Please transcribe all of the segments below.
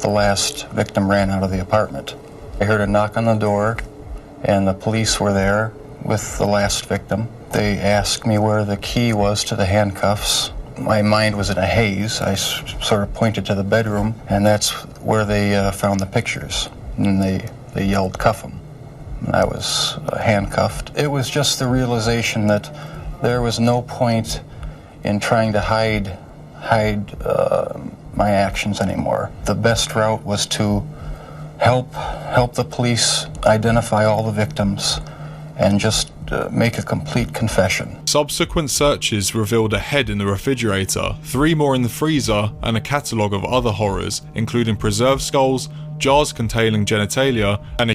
the last victim ran out of the apartment. I heard a knock on the door, and the police were there with the last victim. They asked me where the key was to the handcuffs. My mind was in a haze. I sort of pointed to the bedroom, and that's where they found the pictures. And they yelled, "Cuff him." And I was handcuffed. It was just the realization that there was no point in trying to hide my actions anymore. The best route was to help the police identify all the victims and just make a complete confession. Subsequent searches revealed a head in the refrigerator, 3 more in the freezer, and a catalogue of other horrors, including preserved skulls, jars containing genitalia, and a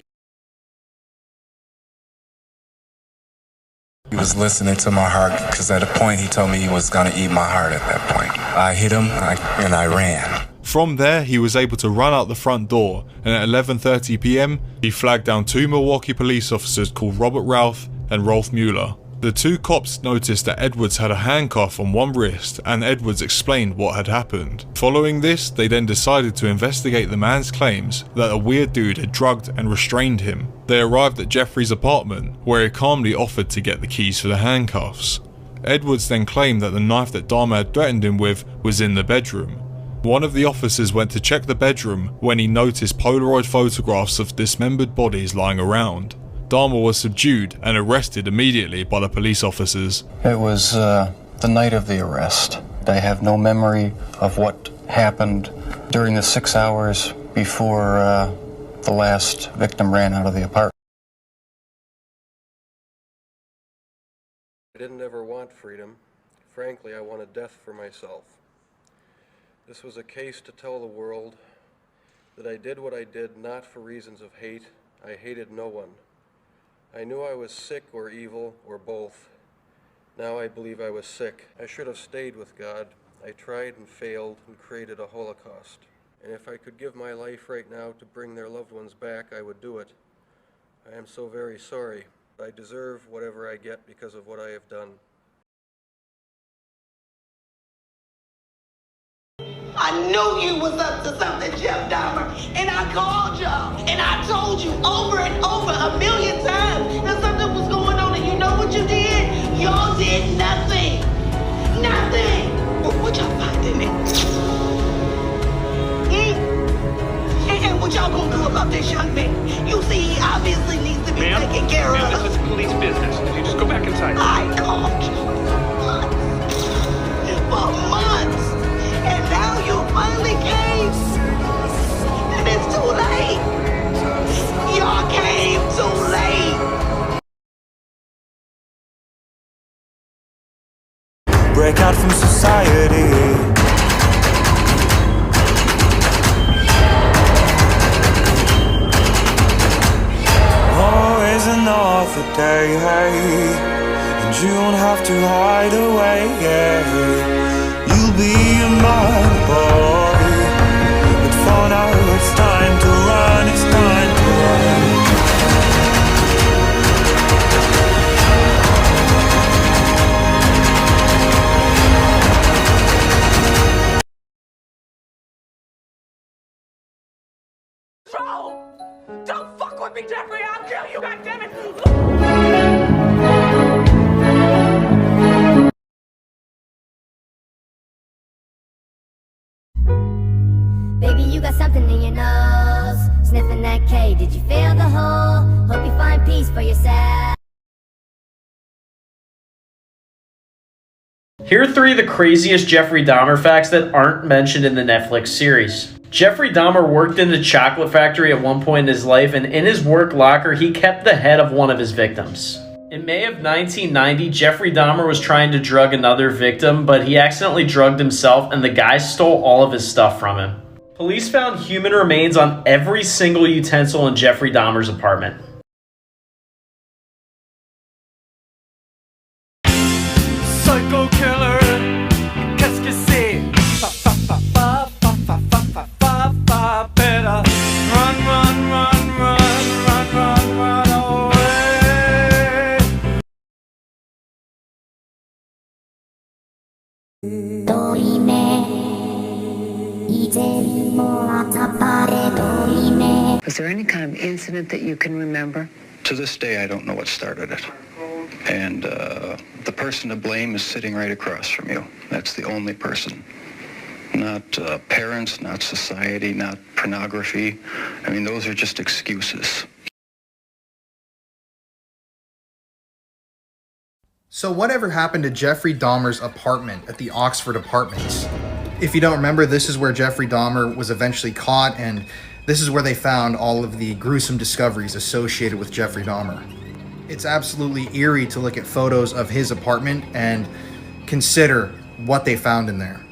He was listening to my heart, because at a point he told me he was going to eat my heart at that point. I hit him and I ran. From there, he was able to run out the front door, and at 11:30 p.m, he flagged down 2 Milwaukee police officers called Robert Routh and Rolf Mueller. The 2 cops noticed that Edwards had a handcuff on one wrist, and Edwards explained what had happened. Following this, they then decided to investigate the man's claims that a weird dude had drugged and restrained him. They arrived at Jeffrey's apartment, where he calmly offered to get the keys for the handcuffs. Edwards then claimed that the knife that Dahmer had threatened him with was in the bedroom. One of the officers went to check the bedroom when he noticed Polaroid photographs of dismembered bodies lying around. Dahmer was subdued and arrested immediately by the police officers. It was the night of the arrest. I have no memory of what happened during the 6 hours before the last victim ran out of the apartment. I didn't ever want freedom. Frankly, I wanted death for myself. This was a case to tell the world that I did what I did not for reasons of hate. I hated no one. I knew I was sick or evil or both. Now I believe I was sick. I should have stayed with God. I tried and failed and created a Holocaust. And if I could give my life right now to bring their loved ones back, I would do it. I am so very sorry. I deserve whatever I get because of what I have done. I knew you was up to something, Jeff Dahmer, and I called y'all, and I told you over and over 1,000,000 times that something was going on, and you know what you did? Y'all did nothing. Nothing. What y'all finding it? And what y'all gonna do about this young man? You see, he obviously needs to be taken care of. Ma'am, this is police business. If you just go back inside. I called you for months. And now you finally came, and it's too late. Y'all came too late. Break out from society. Oh, is another day, and you don't have to hide away. You'll be a man, boy, but for now it's time to run, it's time to run. Don't fuck with me, Jeffrey, I'll kill you, goddammit! Baby, you got something in your nose. Sniffing that K, did you feel the hole? Hope you find peace for yourself. Here are 3 of the craziest Jeffrey Dahmer facts that aren't mentioned in the Netflix series. Jeffrey Dahmer worked in the chocolate factory at one point in his life, and in his work locker, he kept the head of one of his victims. In May of 1990, Jeffrey Dahmer was trying to drug another victim, but he accidentally drugged himself, and the guy stole all of his stuff from him. Police found human remains on every single utensil in Jeffrey Dahmer's apartment. Psycho killer, qu'est-ce que c'est? Fa fa fa fa fa fa fa fa fa fa. Better run, run, run, run, run, run, run away. Dorime, 이제 뭐 아타파. Was there any kind of incident that you can remember? To this day, I don't know what started it. And the person to blame is sitting right across from you. That's the only person. Not parents, not society, not pornography. I mean, those are just excuses. So whatever happened to Jeffrey Dahmer's apartment at the Oxford Apartments? If you don't remember, this is where Jeffrey Dahmer was eventually caught, and this is where they found all of the gruesome discoveries associated with Jeffrey Dahmer. It's absolutely eerie to look at photos of his apartment and consider what they found in there.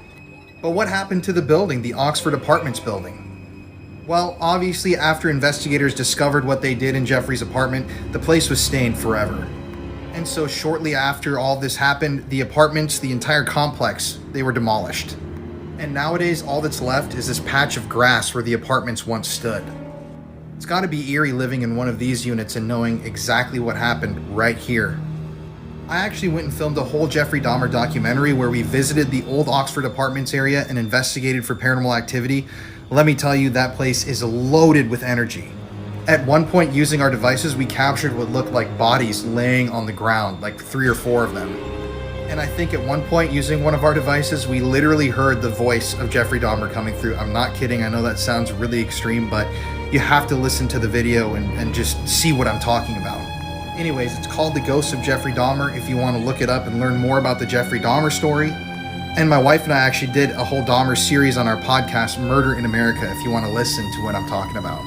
But what happened to the building, the Oxford Apartments building? Well, obviously after investigators discovered what they did in Jeffrey's apartment, the place was stained forever. And so shortly after all this happened, the apartments, the entire complex, they were demolished. And nowadays, all that's left is this patch of grass where the apartments once stood. It's gotta be eerie living in one of these units and knowing exactly what happened right here. I actually went and filmed a whole Jeffrey Dahmer documentary where we visited the old Oxford Apartments area and investigated for paranormal activity. Let me tell you, that place is loaded with energy. At one point, using our devices, we captured what looked like bodies laying on the ground, like 3 or 4 of them. And I think at one point, using one of our devices, we literally heard the voice of Jeffrey Dahmer coming through. I'm not kidding, I know that sounds really extreme, but you have to listen to the video and just see what I'm talking about. Anyways, it's called The Ghosts of Jeffrey Dahmer if you want to look it up and learn more about the Jeffrey Dahmer story. And my wife and I actually did a whole Dahmer series on our podcast, Murder in America, if you want to listen to what I'm talking about.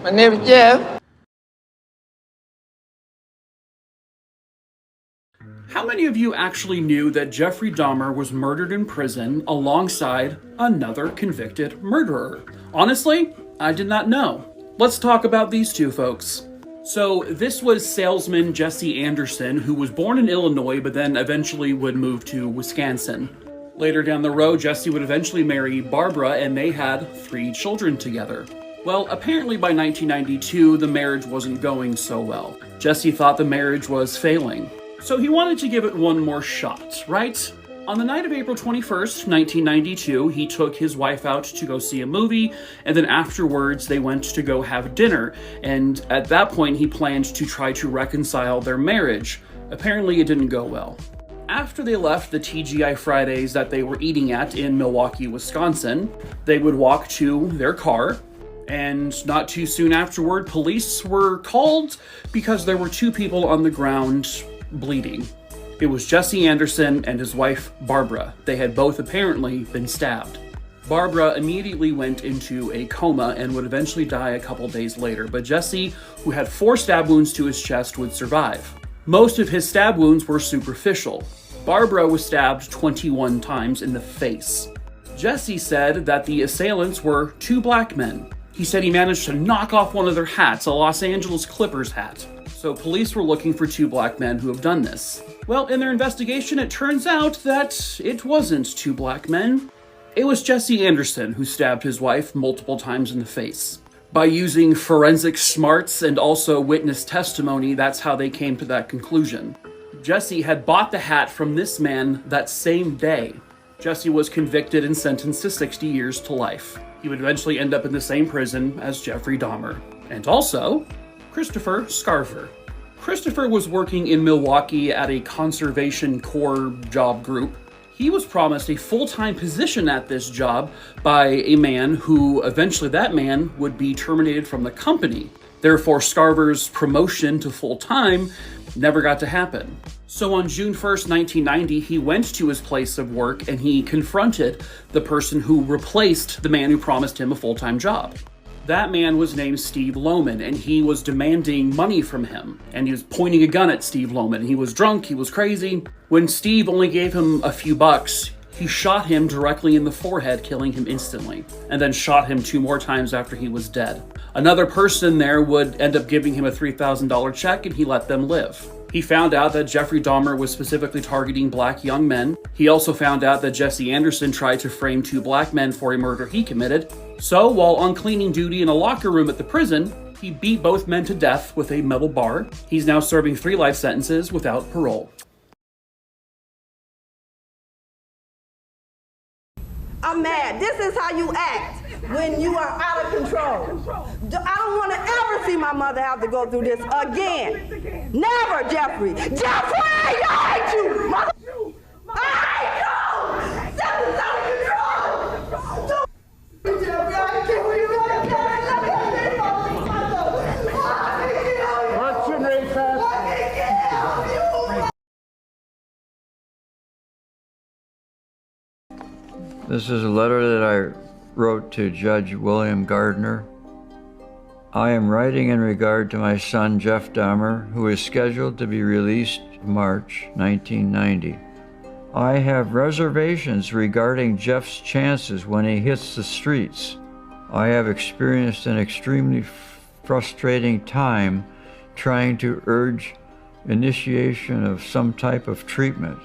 My name is Jeff. How many of you actually knew that Jeffrey Dahmer was murdered in prison alongside another convicted murderer? Honestly, I did not know. Let's talk about these two folks. So this was salesman Jesse Anderson, who was born in Illinois but then eventually would move to Wisconsin. Later down the road, Jesse would eventually marry Barbara and they had 3 children together. Well, apparently by 1992, the marriage wasn't going so well. Jesse thought the marriage was failing, so he wanted to give it one more shot, right? On the night of April 21st, 1992, he took his wife out to go see a movie, and then afterwards they went to go have dinner, and at that point he planned to try to reconcile their marriage. Apparently it didn't go well. After they left the TGI Fridays that they were eating at in Milwaukee, Wisconsin, they would walk to their car, and not too soon afterward, police were called because there were 2 people on the ground bleeding. It was Jesse Anderson and his wife, Barbara. They had both apparently been stabbed. Barbara immediately went into a coma and would eventually die a couple days later, but Jesse, who had 4 stab wounds to his chest, would survive. Most of his stab wounds were superficial. Barbara was stabbed 21 times in the face. Jesse said that the assailants were 2 black men. He said he managed to knock off one of their hats, a Los Angeles Clippers hat. So police were looking for 2 black men who have done this. Well, in their investigation, it turns out that it wasn't 2 black men. It was Jesse Anderson who stabbed his wife multiple times in the face. By using forensic smarts and also witness testimony, that's how they came to that conclusion. Jesse had bought the hat from this man that same day. Jesse was convicted and sentenced to 60 years to life. He would eventually end up in the same prison as Jeffrey Dahmer. And also, Christopher Scarver. Christopher was working in Milwaukee at a conservation corps job group. He was promised a full-time position at this job by a man who eventually that man would be terminated from the company. Therefore, Scarver's promotion to full-time never got to happen. So on June 1st, 1990, he went to his place of work and he confronted the person who replaced the man who promised him a full-time job. That man was named Steve Loman, and he was demanding money from him. And he was pointing a gun at Steve Loman. He was drunk, he was crazy. When Steve only gave him a few bucks, he shot him directly in the forehead, killing him instantly, and then shot him 2 more times after he was dead. Another person there would end up giving him a $3,000 check, and he let them live. He found out that Jeffrey Dahmer was specifically targeting black young men. He also found out that Jesse Anderson tried to frame 2 black men for a murder he committed. So, while on cleaning duty in a locker room at the prison, he beat both men to death with a metal bar. He's now serving 3 life sentences without parole. I'm mad. This is how you act when you are out of control. I don't want to ever see my mother have to go through this again. Never, Jeffrey. Jeffrey, I hate you, mother. I hate you. This is out of control. Jeffrey, I can't believe you. What's your name, Pat? This is a letter that I wrote to Judge William Gardner. I am writing in regard to my son Jeff Dahmer, who is scheduled to be released March 1990. I have reservations regarding Jeff's chances when he hits the streets. I have experienced an extremely frustrating time trying to urge initiation of some type of treatment.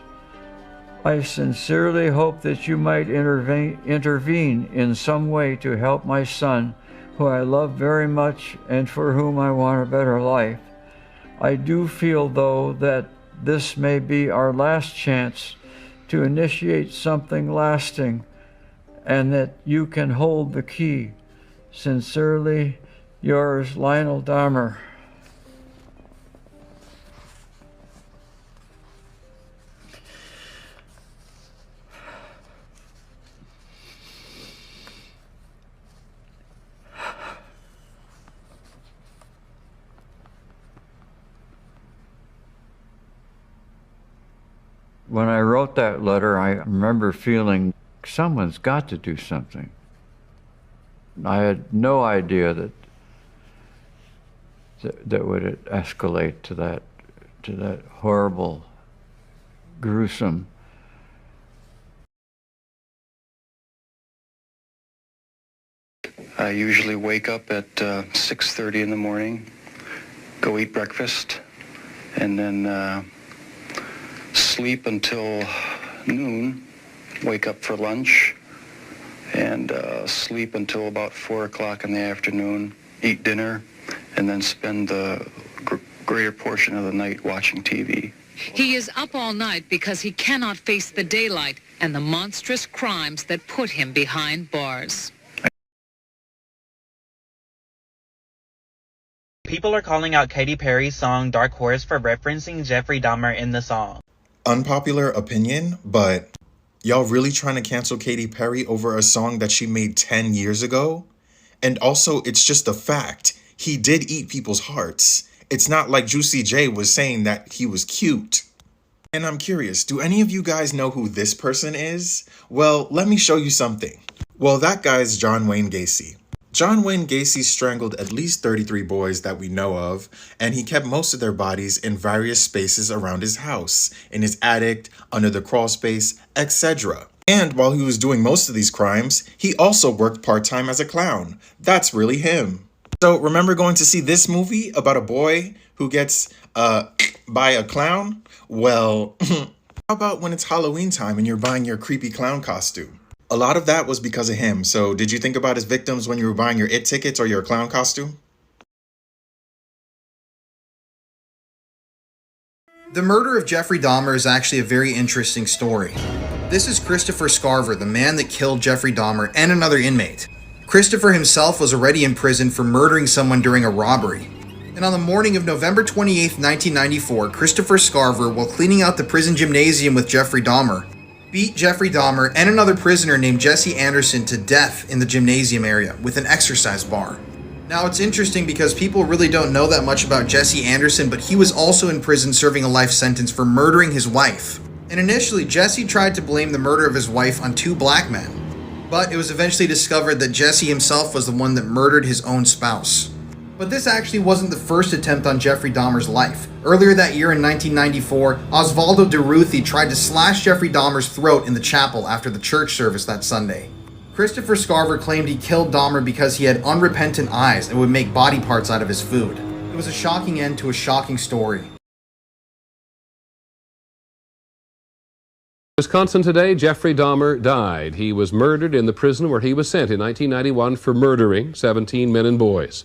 I sincerely hope that you might intervene in some way to help my son, who I love very much and for whom I want a better life. I do feel, though, that this may be our last chance to initiate something lasting, and that you can hold the key. Sincerely, yours, Lionel Dahmer. When I wrote that letter, I remember feeling someone's got to do something. I had no idea that would escalate to that horrible, gruesome. I usually wake up at 6:30 in the morning, go eat breakfast, and then sleep until noon, wake up for lunch, and sleep until about 4 o'clock in the afternoon, eat dinner, and then spend the greater portion of the night watching TV. He is up all night because he cannot face the daylight and the monstrous crimes that put him behind bars. People are calling out Katy Perry's song Dark Horse for referencing Jeffrey Dahmer in the song. Unpopular opinion, but y'all really trying to cancel Katy Perry over a song that she made 10 years ago? And also, it's just a fact. He did eat people's hearts. It's not like Juicy J was saying that he was cute. And I'm curious, do any of you guys know who this person is? Well, let me show you something. Well, that guy's John Wayne Gacy. John Wayne Gacy strangled at least 33 boys that we know of, and he kept most of their bodies in various spaces around his house, in his attic, under the crawl space, etc. And while he was doing most of these crimes, he also worked part-time as a clown. That's really him. So remember going to see this movie about a boy who gets by a clown? Well, how about when it's Halloween time and you're buying your creepy clown costume? A lot of that was because of him. So did you think about his victims when you were buying your It tickets or your clown costume? The murder of Jeffrey Dahmer is actually a very interesting story. This is Christopher Scarver, the man that killed Jeffrey Dahmer and another inmate. Christopher himself was already in prison for murdering someone during a robbery. And on the morning of November 28, 1994, Christopher Scarver, while cleaning out the prison gymnasium with Jeffrey Dahmer, beat Jeffrey Dahmer and another prisoner named Jesse Anderson to death in the gymnasium area with an exercise bar. Now it's interesting because people really don't know that much about Jesse Anderson, but he was also in prison serving a life sentence for murdering his wife. And initially, Jesse tried to blame the murder of his wife on 2 black men. But it was eventually discovered that Jesse himself was the one that murdered his own spouse. But this actually wasn't the first attempt on Jeffrey Dahmer's life. Earlier that year in 1994, Osvaldo DeRuthi tried to slash Jeffrey Dahmer's throat in the chapel after the church service that Sunday. Christopher Scarver claimed he killed Dahmer because he had unrepentant eyes and would make body parts out of his food. It was a shocking end to a shocking story. Wisconsin today, Jeffrey Dahmer died. He was murdered in the prison where he was sent in 1991 for murdering 17 men and boys.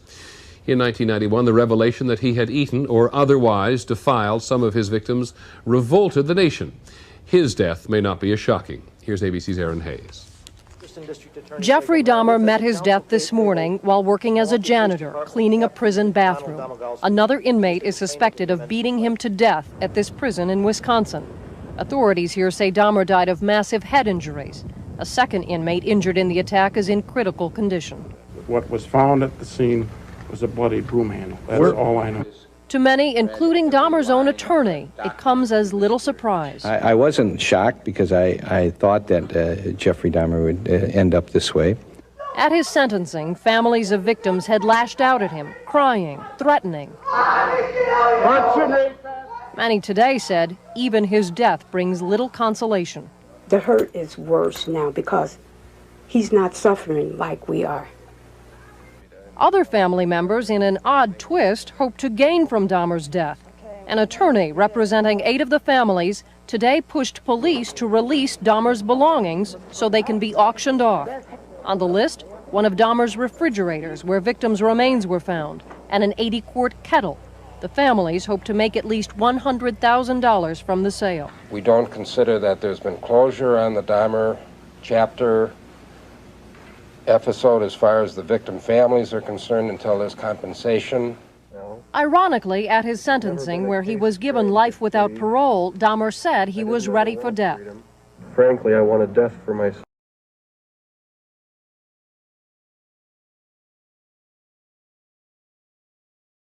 In 1991, the revelation that he had eaten or otherwise defiled some of his victims revolted the nation. His death may not be as shocking. Here's ABC's Aaron Hayes. Jeffrey Dahmer met his death this morning while working as a janitor, cleaning a prison bathroom. Another inmate is suspected of beating him to death at this prison in Wisconsin. Authorities here say Dahmer died of massive head injuries. A second inmate injured in the attack is in critical condition. What was found at the scene was a bloody broom handle. That's all I know. To many, including Dahmer's own attorney, it comes as little surprise. I wasn't shocked because I thought that Jeffrey Dahmer would end up this way. At his sentencing, families of victims had lashed out at him, crying, threatening. Many today said even his death brings little consolation. The hurt is worse now because he's not suffering like we are. Other family members, in an odd twist, hope to gain from Dahmer's death. An attorney representing 8 of the families today pushed police to release Dahmer's belongings so they can be auctioned off. On the list, one of Dahmer's refrigerators where victims' remains were found, and an 80-quart kettle. The families hope to make at least $100,000 from the sale. We don't consider that there's been closure on the Dahmer chapter episode as far as the victim families are concerned until there's compensation. Ironically, at his sentencing, where he was given life without parole, Dahmer said he was ready for death. Frankly, I wanted death for myself.